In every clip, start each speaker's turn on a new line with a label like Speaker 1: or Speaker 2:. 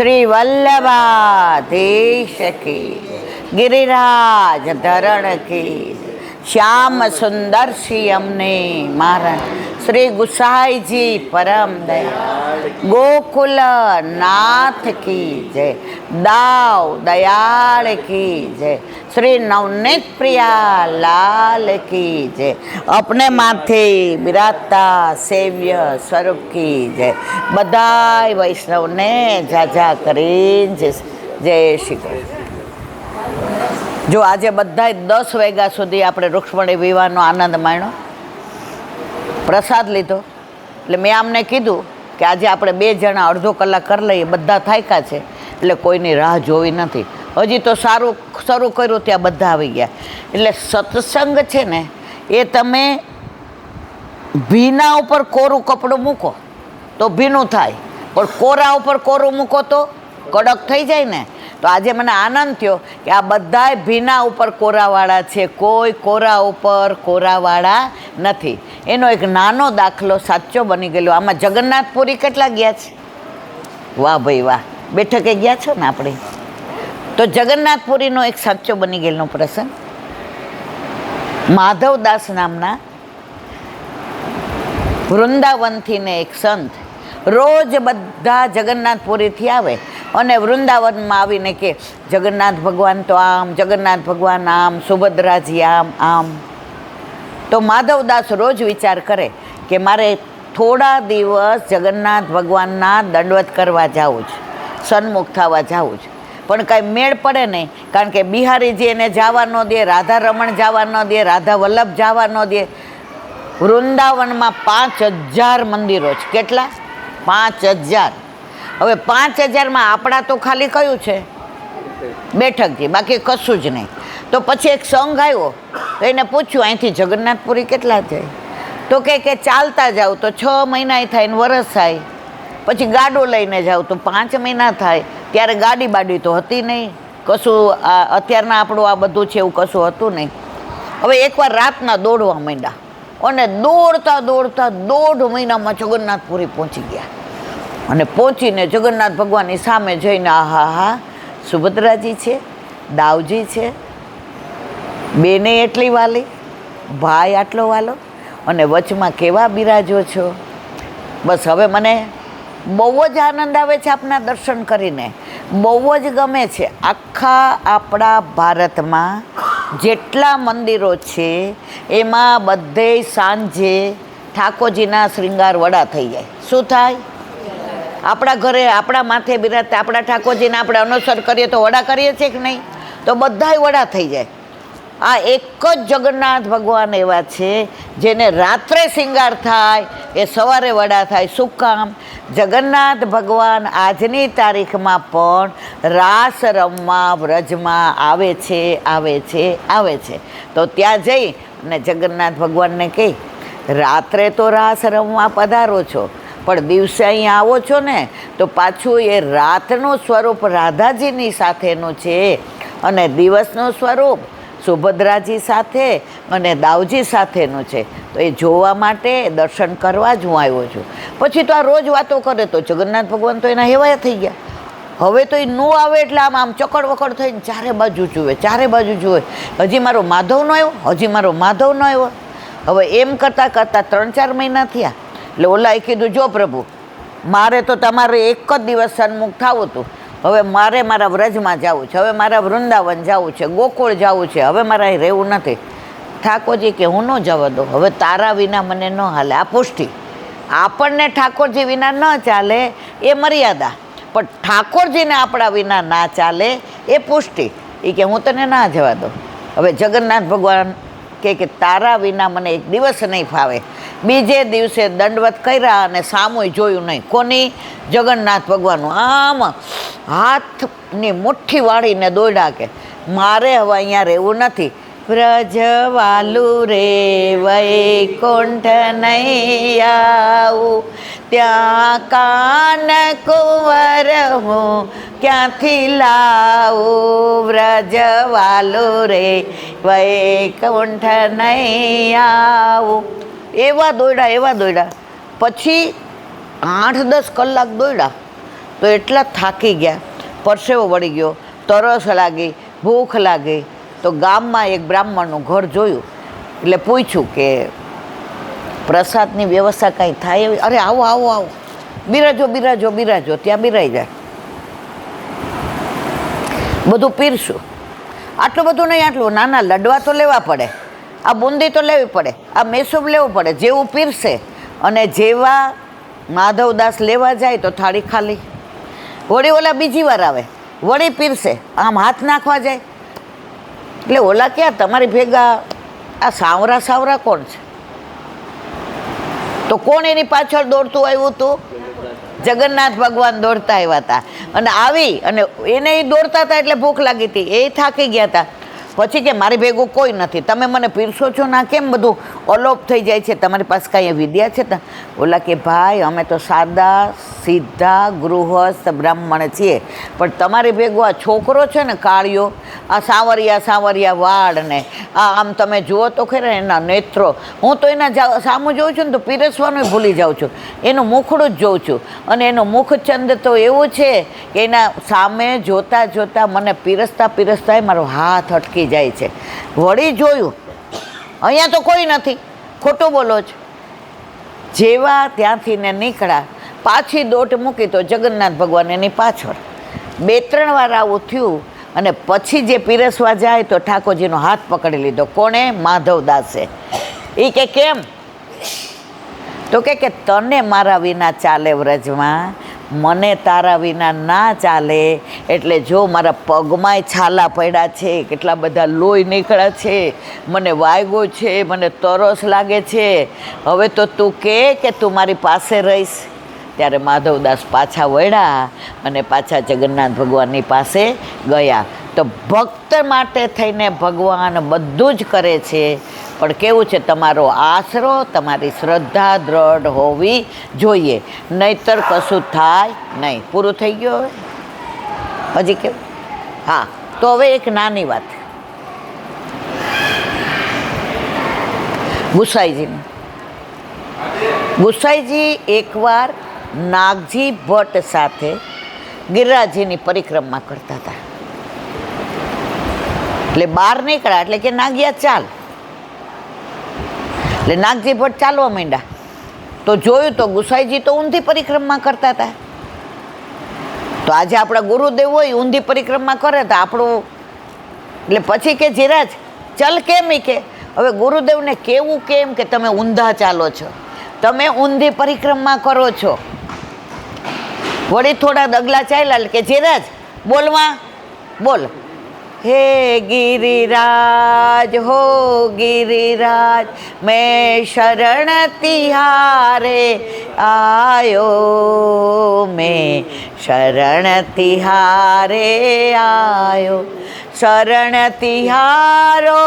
Speaker 1: श्री वल्लभाधीश की, गिरिराज धरण की, श्याम सुंदर श्री अमने महाराज श्री गुसाई जी परम दया, गोकुल नाथ की जय, दाव दयाल की जय, श्री नवनीत प्रिया लाल की जय, अपने माथे बिराता सेव्य स्वरूप की जय। बधाई वैष्णव ने जाजा करीन जय श्री कृष्ण। જો આજે બધાય 10 વાગ્યા સુધી આપણે રૂક્ષ્મણી વિવાહનો આનંદ માણ્યો, પ્રસાદ લીધો, એટલે મેં આમને કીધું કે આજે આપણે 2 જણા અડધો કલાક કરી લઈએ, બધા થાક્યા છે એટલે કોઈની રાહ જોવી નથી. હજી તો સારું શરૂ કર્યું ત્યાં બધા આવી ગયા. એટલે સત્સંગ છે ને એ તમે ભીના ઉપર કોરું કપડું મૂકો તો ભીનું થાય, પણ કોરા ઉપર કોરું મૂકો તો કડક થઈ જાય ને. તો આજે મને આનંદ થયો કે આ બધાય ભીના ઉપર કોરાવાળા છે, કોઈ કોરા ઉપર કોરાવાળા નથી. એનો એક નાનો દાખલો સાચો બની ગયેલો. આમાં જગન્નાથપુરી કેટલા ગયા છે? વાહ ભાઈ વાહ, બેઠકે ગયા છો ને આપણે. તો જગન્નાથપુરીનો એક સાચો બની ગયેલો પ્રસંગ. માધવદાસ નામના વૃંદાવનથી ને એક સંત રોજ બધા જગન્નાથપુરીથી આવે અને વૃંદાવનમાં આવીને કે જગન્નાથ ભગવાન તો આમ, જગન્નાથ ભગવાન આમ, સુભદ્રાજી આમ આમ. તો માધવદાસ રોજ વિચાર કરે કે મારે થોડા દિવસ જગન્નાથ ભગવાનના દંડવત કરવા જવું છે, સન્મુખ થવા જવું છે. પણ કાંઈ મેળ પડે નહીં, કારણ કે બિહારીજી એને જવા ન દે, રાધા રમણ જવા ન દે, રાધા વલ્લભ જવા ન દે. વૃંદાવનમાં 5000 મંદિરો છે. કેટલા? 5000. હવે 5000માં આપણા તો ખાલી કયું છે? બેઠકજી, બાકી કશું જ નહીં. તો પછી એક સંઘ આવ્યો તો એને પૂછ્યું અહીંથી જગન્નાથપુરી કેટલા છે? તો કે ચાલતા જાવ તો 6 મહિના થાય ને વરસ થાય, પછી ગાડું લઈને જાવ તો 5 મહિના થાય. ત્યારે ગાડી બાડી તો હતી નહીં, કશું અત્યારના આપણું આ બધું છે એવું કશું હતું નહીં. હવે એકવાર રાતના દોડવા માંડ્યા અને દોડતા દોડતા 1.5 મહિનામાં જગન્નાથપુરી પહોંચી ગયા. અને પહોંચીને જગન્નાથ ભગવાનની સામે જઈને આહા હા, સુભદ્રાજી છે, દાવજી છે, બેને એટલી વાલી, ભાઈ આટલો વાલો, અને વચમાં કેવા બિરાજો છો. બસ હવે મને બહુ જ આનંદ આવે છે આપના દર્શન કરીને, બહુ જ ગમે છે. આખા આપણા ભારતમાં જેટલા મંદિરો છે એમાં બધે સાંજે ઠાકોરજીના શ્રૃંગાર વડા થઈ જાય. શું થાય? આપણા ઘરે આપણા માથે બિરાજતા આપણા ઠાકોરજીને આપણે અનુસર કરીએ તો વડા કરીએ છીએ કે નહીં? તો બધાય વડા થઈ જાય. આ એક જ જગન્નાથ ભગવાન એવા છે જેને રાત્રે શ્રૃંગાર થાય એ સવારે વડા થાય. શું કામ? જગન્નાથ ભગવાન આજની તારીખમાં પણ રાસ રમવા વ્રજમાં આવે છે, આવે છે, આવે છે. તો ત્યાં જઈ અને જગન્નાથ ભગવાનને કહી રાત્રે તો રાસ રમવા પધારો છો, પણ દિવસે અહીંયા આવો છો ને તો પાછું એ રાતનું સ્વરૂપ રાધાજીની સાથેનું છે અને દિવસનું સ્વરૂપ સુભદ્રાજી સાથે અને દાવજી સાથેનું છે. તો એ જોવા માટે દર્શન કરવા જ હું આવ્યો છું. પછી તો આ રોજ વાતો કરે તો જગન્નાથ ભગવાન તો એના હેવાયા થઈ ગયા. હવે તો એ ન આવે એટલે આમ ચકડ વકડ થઈને ચારે બાજુ જુએ, ચારે બાજુ જુએ, હજી મારો માધવ ન આવ્યો, હજી મારો માધવ ન આવ્યો. હવે એમ કરતાં કરતાં 3-4 મહિના થયા. એટલે ઓલાએ કીધું જો પ્રભુ, મારે તો તમારે એક જ દિવસ સન્મુખ થવું હતું, હવે મારે મારા વ્રજમાં જવું છે, હવે મારા વૃંદાવન જવું છે, ગોકુળ જવું છે, હવે મારે અહીં રહેવું નથી. ઠાકોરજી કે હું ન જવા દો, હવે તારા વિના મને ન હાલે. આ પુષ્ટિ આપણને ઠાકોરજી વિના ન ચાલે એ મર્યાદા, પણ ઠાકોરજીને આપણા વિના ના ચાલે એ પુષ્ટિ. એ કે હું તને ના જવા દો. હવે જગન્નાથ ભગવાન કે તારા વિના મને એક દિવસ નહીં ફાવે. બીજે દિવસે દંડવત કર્યા અને સામુય જોયું નહીં. કોની? જગન્નાથ ભગવાનનું. આમ હાથની મુઠ્ઠી વાળીને દોડ્યા કે મારે હવે અહીંયા રહેવું નથી. વ્રજવાલું રે વૈકુંઠ નહીં આવું, ત્યાં કાન કુંવર હું ક્યાંથી લાવું. વ્રજવાલું રે વૈકુંઠ નહીં આવું. એવા દોડ્યા. પછી 8-10 કલાક દોડ્યા તો એટલા થાકી ગયા, પરસેવો વળી ગયો, તરસ લાગી, ભૂખ લાગી, તો ગામમાં એક બ્રાહ્મણનું ઘર જોયું. એટલે પૂછ્યું કે પ્રસાદની વ્યવસ્થા કાંઈ થાય એવી? અરે આવો આવો આવો, બિરાજો બિરાજો બિરાજો, ત્યાં બિરાઈ જાય, બધું પીરશું. આટલું બધું નહીં, આટલું નાના લડવા તો લેવા પડે, આ બુંદી તો લેવી પડે, આ મેસૂબ લેવું પડે, જેવું પીરશે. અને જેવા માધવદાસ લેવા જાય તો થાળી ખાલી. વળી ઓલા બીજી વાર આવે, વળી પીરશે, આમ હાથ નાખવા જાય. એટલે ઓલા ક્યાં તમારી ભેગા આ સાવરા સાવરા કોણ છે? તો કોણ એની પાછળ દોડતું આવ્યું હતું? જગન્નાથ ભગવાન દોડતા આવ્યા હતા. અને આવી અને એને દોડતા હતા એટલે ભૂખ લાગી હતી, એ થાકી ગયા હતા. પછી કે મારી ભેગું કોઈ નથી, તમે મને પીરસો છો ના, કેમ બધું અલોપ થઈ જાય છે, તમારી પાસે કાંઈ વિદ્યા છે? ઓલા કે ભાઈ અમે તો સાદા સીધા ગૃહસ્થ બ્રાહ્મણ છીએ, પણ તમારી ભેગું આ છોકરો છે ને કાળિયો, આ સાવરિયા સાવરિયા વાળ ને આ આમ તમે જુઓ તો ખરા એના નેત્રો, હું તો એના સામું જોઉં છું ને તો પીરસવાનું ભૂલી જાઉં છું, એનું મુખડું જ જોઉં છું. અને એનું મુખચંદ તો એવું છે કે એના સામે જોતાં જોતાં મને પીરસતા પીરસતા મારો હાથ અટકી જાય છે. વળી જોયું, અહીંયા તો કોઈ નથી, ખોટું બોલો છો. જેવા ત્યાંથી ને નીકળ્યા, પાછી દોટ મૂકી તો જગન્નાથ ભગવાન એની પાછળ. 2-3 વાર આવું થયું. અને પછી જે પીરસવા જાય તો ઠાકોરજીનો હાથ પકડી લીધો. કોણે? માધવદાસે. એ કે કેમ? તો કે તને મારા વિના ચાલે વ્રજમાં, મને તારા વિના ના ચાલે. એટલે જો મારા પગમાંય છાલા પડ્યા છે, કેટલા બધા લોહી નીકળ્યા છે, મને વાગ્યો છે, મને તરસ લાગે છે, હવે તો તું કે તું મારી પાસે રહીશ. ત્યારે માધવદાસ પાછા વળ્યા અને પાછા જગન્નાથ ભગવાનની પાસે ગયા. તો ભક્ત માટે થઈને ભગવાન બધું જ કરે છે, પણ કેવું છે, તમારો આશરો, તમારી શ્રદ્ધા દ્રઢ હોવી જોઈએ, નહીતર કશું થાય નહીં. પૂરું થઈ ગયું? હવે હજી કેવું? હા, તો હવે એક નાની વાત, ગુસાઈજીની. ગુસાઈજી એકવાર નાગજી ભટ્ટ સાથે ગિરિરાજજીની પરિક્રમા કરતા હતા. એટલે બહાર નીકળ્યા એટલે કે નાગિયા ચાલ. એટલે નાગજી ભટ્ટ ચાલવા માંડ્યા. તો જોયું તો ગુસાઈજી તો ઊંધી પરિક્રમા કરતા હતા. તો આજે આપણા ગુરુદેવ હોય ઊંધી પરિક્રમા કરે તો આપણું, એટલે પછી કે જીરાજ ચલ, કેમ? કે હવે ગુરુદેવને કેવું કેમ કે તમે ઊંધા ચાલો છો, તમે ઊંધી પરિક્રમા કરો છો. વળી થોડા ડગલા ચાલ્યા કે જીરાજ બોલમાં બોલ, હે गिरिराज हो गिरिराज मैं शरण तिहारे आयो, मैं शरण तिहारे आयो, शरण तिहारो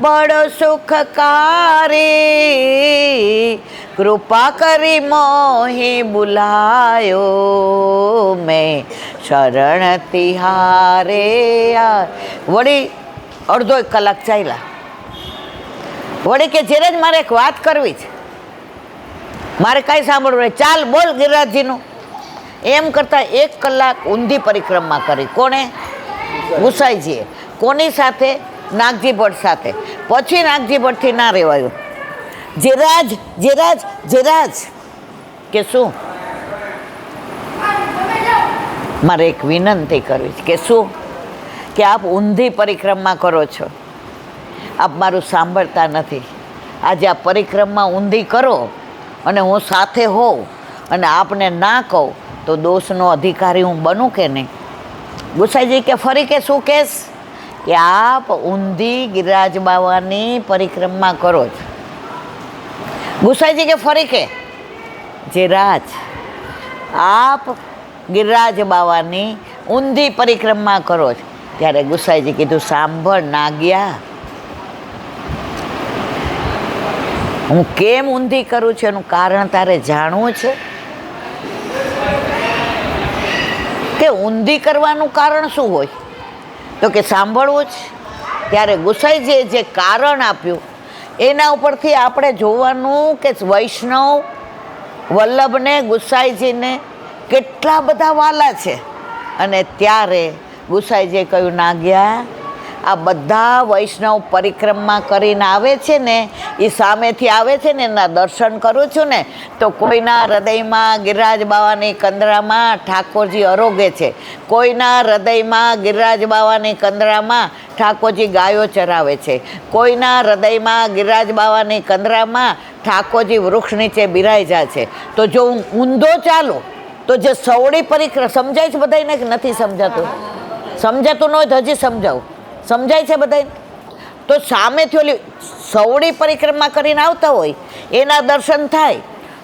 Speaker 1: बड़ो सुखकारी, कृपा કરી મોહી બુલાયો, મેં શરણ તિહારે. વળી અડધો 1 કલાક ચાલ્યા. વળી કે જીરાજ મારે એક વાત કરવી છે, મારે કાંઈ સાંભળવું નહીં, ચાલ બોલ ગિરિરાજજીનું. એમ કરતાં 1 કલાક ઊંધી પરિક્રમા કરી. કોણે? ગુસાઈજીએ. કોની સાથે? નાગજી ભટ્ટ સાથે. પછી નાગજી ભટ્ટથી ના રહેવાયું. જીરાજ જીરાજ જીરાજ કે શું? મારે એક વિનંતી કરવી છે. કે શું? કે આપ ઊંધી પરિક્રમા કરો છો, આપ મારું સાંભળતા નથી. આજે આ પરિક્રમા ઊંધી કરો અને હું સાથે હોઉં અને આપને ના કહું તો દોષનો અધિકારી હું બનું કે નહીં? ગુસાઈજી કે ફરી કે શું કહેશ? કે આપ ઊંધી ગિરિરાજ બાવાની પરિક્રમા કરો છો. ગુસાઈજી કે ફરી કે જીરાજ આપ ગિરિરાજ બાવાની ઊંધી પરિક્રમા કરો છો. ત્યારે ગુસાઈજી કીધું સાંભળ નાગ્યા, હું કેમ ઊંધી કરું છું એનું કારણ તારે જાણવું છે? કે ઊંધી કરવાનું કારણ શું હોય? તો કે સાંભળવું જ. ત્યારે ગુસાઈજીએ જે કારણ આપ્યું એના ઉપરથી આપણે જોવાનું કે વૈષ્ણવ વલ્લભને ગુસાઈજીને કેટલા બધા વાલા છે. અને ત્યારે ગુસાઈજીએ કહ્યું, નાગ્યા, આ બધા વૈષ્ણવ પરિક્રમા કરીને આવે છે ને, એ સામેથી આવે છે ને, એના દર્શન કરું છું ને, તો કોઈના હૃદયમાં ગિરિરાજ બાવાની કંદરામાં ઠાકોરજી અરોગે છે, કોઈના હૃદયમાં ગિરિરાજ બાવાની કંદરામાં ઠાકોરજી ગાયો ચરાવે છે, કોઈના હૃદયમાં ગિરિરાજ બાવાની કંદરામાં ઠાકોરજી વૃક્ષ નીચે બિરાઈ જાય છે. તો જો હું ઊંધો ચાલું તો જે સવડી પરિક્રમા, સમજાય છે બધાને કે નથી સમજાતું? સમજાતું ન હોય તો હજી સમજાવું. સમજાય છે બધાને? તો સામેથી ઓલી સવડી પરિક્રમા કરીને આવતા હોય એના દર્શન થાય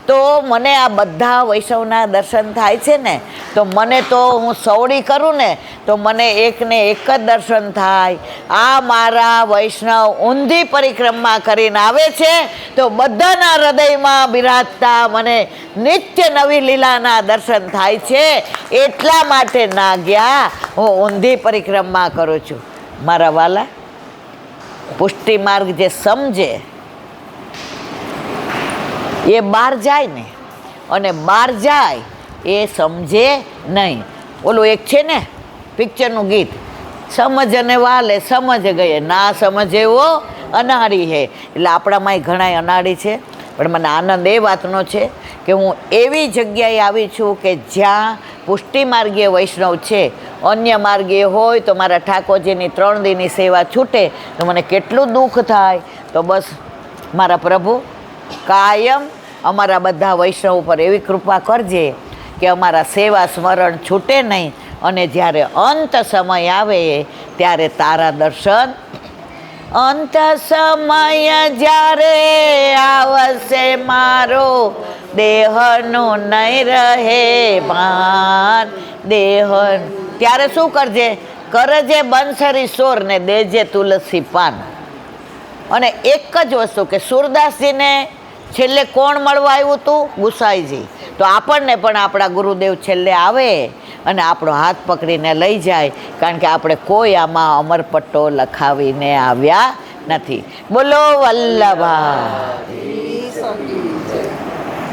Speaker 1: તો મને આ બધા વૈષ્ણવના દર્શન થાય છે ને, તો મને તો હું સવડી કરું ને તો મને એકને એક જ દર્શન થાય. આ મારા વૈષ્ણવ ઊંધી પરિક્રમા કરીને આવે છે તો બધાના હૃદયમાં બિરાજતા મને નિત્ય નવી લીલાના દર્શન થાય છે. એટલા માટે નાગ્યા હું ઊંધી પરિક્રમા કરું છું. મારા વાલા, પુષ્ટિ માર્ગ જે સમજે એ બહાર જાય ને, અને બહાર જાય એ સમજે નહીં. ઓલું એક છે ને પિક્ચરનું ગીત, સમજ અને વાલે સમજ ગયે, ના સમજે એવો અનાળી હે. એટલે આપણામાંય ઘણાય અનાળી છે, પણ મને આનંદ એ વાતનો છે કે હું એવી જગ્યાએ આવી છું કે જ્યાં પુષ્ટિ માર્ગીય વૈષ્ણવ છે. અન્ય માર્ગીય હોય તો મારા ઠાકોરજીની 3 દીની સેવા છૂટે તો મને કેટલું દુઃખ થાય. તો બસ મારા પ્રભુ કાયમ અમારા બધા વૈષ્ણવ ઉપર એવી કૃપા કરજે કે અમારા સેવા સ્મરણ છૂટે નહીં, અને જ્યારે અંત સમય આવે ત્યારે તારા દર્શન. અંત સમય જ્યારે આવશે મારો, દેહનું નહીં રહે ભાન, દેહ ત્યારે શું કરજે? કરજે બંસરી સોર ને દેજે તુલસી પાન. અને એક જ વસ્તુ કે સુરદાસજીને છેલ્લે કોણ મળવા આવ્યું હતું? ગુસાઈજી. તો આપણને પણ આપણા ગુરુદેવ છેલ્લે આવે અને આપણો હાથ પકડીને લઈ જાય, કારણ કે આપણે કોઈ આમાં અમરપટ્ટો લખાવીને આવ્યા નથી. બોલો વલ્લભા.